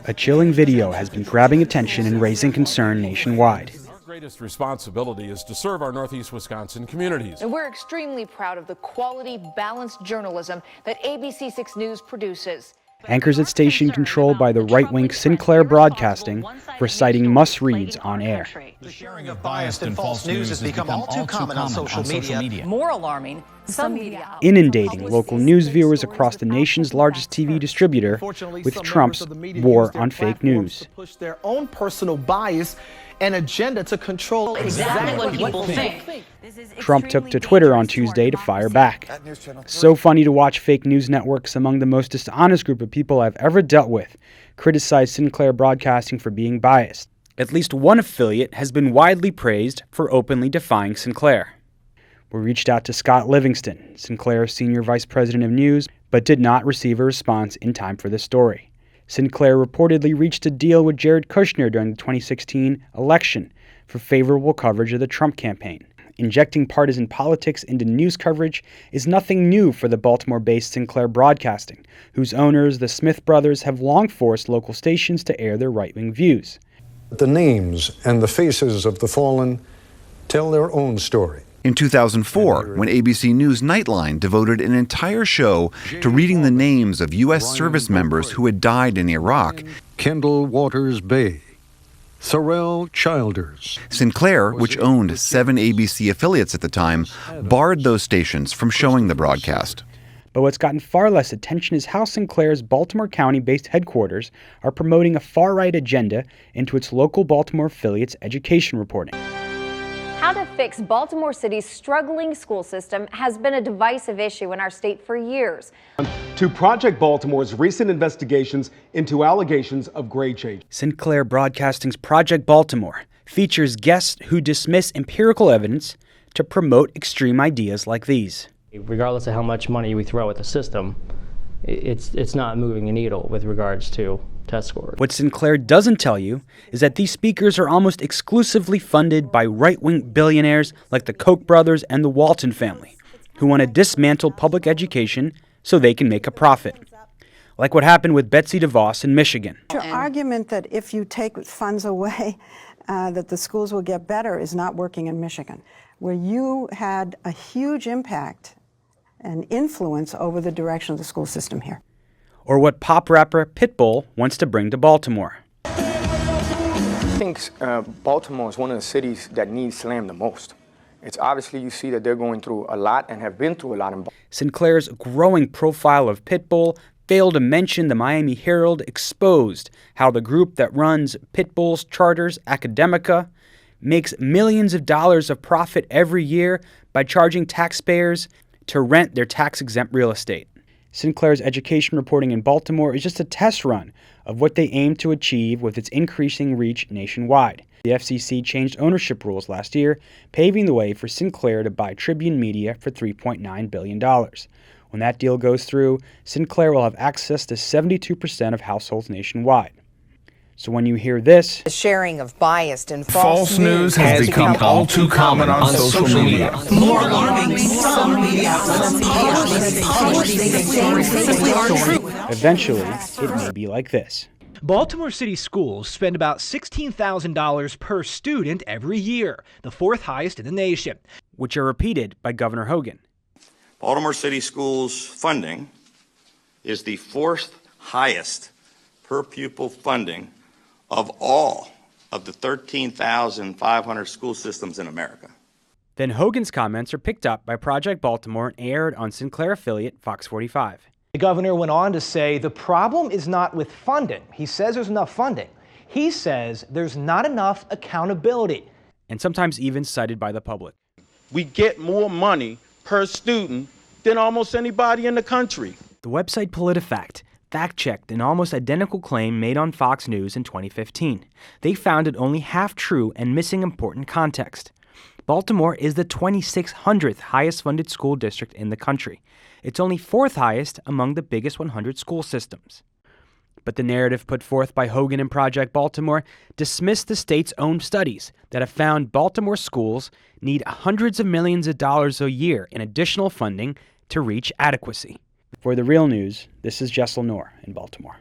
A chilling video has been grabbing attention and raising concern nationwide. Our greatest responsibility is to serve our Northeast Wisconsin communities. And we're extremely proud of the quality, balanced journalism that ABC 6 News produces. Anchors at station controlled by the right-wing Sinclair Broadcasting for citing must-reads on air. The sharing of biased and false news has become all too common on social media. More alarming, some media Inundating local news viewers across the nation's largest TV distributor with Trump's war on fake news. Push their own personal bias and agenda to control exactly what people think. Trump took to Twitter on Tuesday to fire back. So funny to watch fake news networks among the most dishonest group of people I've ever dealt with criticize Sinclair Broadcasting for being biased. At least one affiliate has been widely praised for openly defying Sinclair. We reached out to Scott Livingston, Sinclair's senior vice president of news, but did not receive a response in time for this story. Sinclair reportedly reached a deal with Jared Kushner during the 2016 election for favorable coverage of the Trump campaign. Injecting partisan politics into news coverage is nothing new for the Baltimore-based Sinclair Broadcasting, whose owners, the Smith brothers, have long forced local stations to air their right-wing views. The names and the faces of the fallen tell their own story. In 2004, when ABC News Nightline devoted an entire show to reading the names of U.S. service members who had died in Iraq, Kendall Waters Bay, Thurell Childers. Sinclair, which owned 7 ABC affiliates at the time, barred those stations from showing the broadcast. But what's gotten far less attention is how Sinclair's Baltimore County-based headquarters are promoting a far-right agenda into its local Baltimore affiliate's education reporting. How to fix Baltimore City's struggling school system has been a divisive issue in our state for years. To Project Baltimore's recent investigations into allegations of grade change. Sinclair Broadcasting's Project Baltimore features guests who dismiss empirical evidence to promote extreme ideas like these. Regardless of how much money we throw at the system, it's not moving a needle with regards to test scores. What Sinclair doesn't tell you is that these speakers are almost exclusively funded by right-wing billionaires like the Koch brothers and the Walton family, who want to dismantle public education so they can make a profit. Like what happened with Betsy DeVos in Michigan. Your argument that if you take funds away, that the schools will get better is not working in Michigan, where you had a huge impact and influence over the direction of the school system here. Or what pop rapper Pitbull wants to bring to Baltimore. I think Baltimore is one of the cities that needs Slam the most. It's obviously you see that they're going through a lot and have been through a lot in Baltimore. Sinclair's growing profile of Pitbull failed to mention the Miami Herald exposed how the group that runs Pitbull's charters, Academica, makes millions of dollars of profit every year by charging taxpayers to rent their tax-exempt real estate. Sinclair's education reporting in Baltimore is just a test run of what they aim to achieve with its increasing reach nationwide. The FCC changed ownership rules last year, paving the way for Sinclair to buy Tribune Media for $3.9 billion. When that deal goes through, Sinclair will have access to 72% of households nationwide. So when you hear this, The sharing of biased and False news has become all too common on social media. More alarming, some media outlets publish eventually it may be like this. Baltimore City schools spend about $16,000 per student every year, the 4th highest in the nation. Which are repeated by Governor Hogan. Baltimore City Schools funding is the 4th highest per pupil funding of all of the 13,500 school systems in America. Then Hogan's comments are picked up by Project Baltimore and aired on Sinclair affiliate Fox 45. The governor went on to say the problem is not with funding. He says there's enough funding. He says there's not enough accountability. And sometimes even cited by the public. We get more money per student than almost anybody in the country. The website PolitiFact fact-checked an almost identical claim made on Fox News in 2015. They found it only half true and missing important context. Baltimore is the 2,600th highest-funded school district in the country. It's only 4th highest among the biggest 100 school systems. But the narrative put forth by Hogan and Project Baltimore dismissed the state's own studies that have found Baltimore schools need hundreds of millions of dollars a year in additional funding to reach adequacy. For The Real News, this is Jessel Noor in Baltimore.